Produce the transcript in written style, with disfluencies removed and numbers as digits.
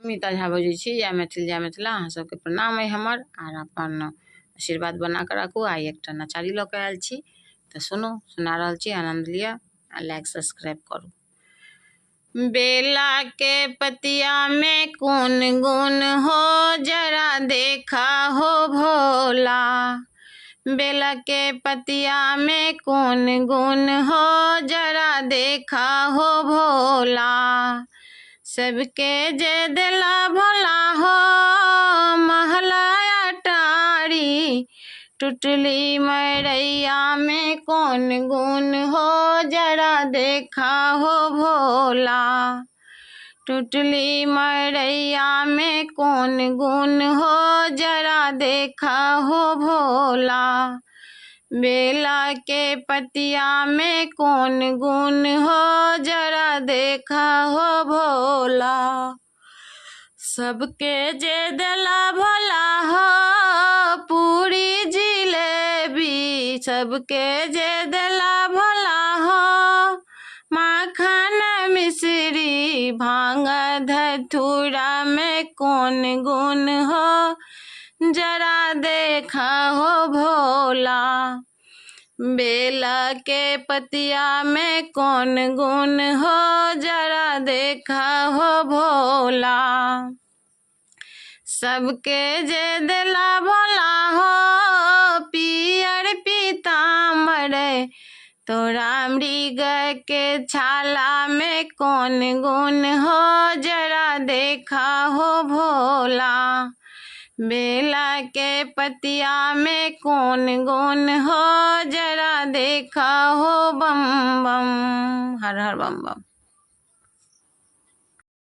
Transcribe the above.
मीता झा बजै छी, जय मैथिल जय मिथिला। अहाँ सबके प्रणाम है हमर, आर अपन आशीर्वाद बना के रखू। आई एकटा नचारी लऽ के आयल छी, तो सुनू, सुना रहल छी, आनंद लिया, लाइक सब्सक्राइब करू। बेला के पतिया में कौन गुण हो, जरा देखा हो भोला। बेला के पतिया में कौन गुण हो, जरा देखा हो भोला। सबके जे दिला भोला हो, महला अटारी। टुटली मरैया में कौन गुण हो, जरा देखा हो भोला। टुटली मरैया में कौन गुण हो, जरा देखा हो भोला। बेला के पतिया में कौन गुण हो, जरा देखा हो भोला। सबके जे दिला भोला हो, पूरी जिलेबी। सबके जे दिला भोला हो, माखन मिश्री। भांग धतूरा में कौन गुण हो, जरा देखा हो भोला। बेला के पतिया में कौन गुण हो, जरा देखा हो भोला। सबके जे दिला भोला हो, पियर पीताम्बर। तोरा मृग के छाला में कौन गुण हो, जरा देखा हो भोला। बेला के पतिया में कौन गुण हो, जरा देखा हो बम बम। हर हर बम बम।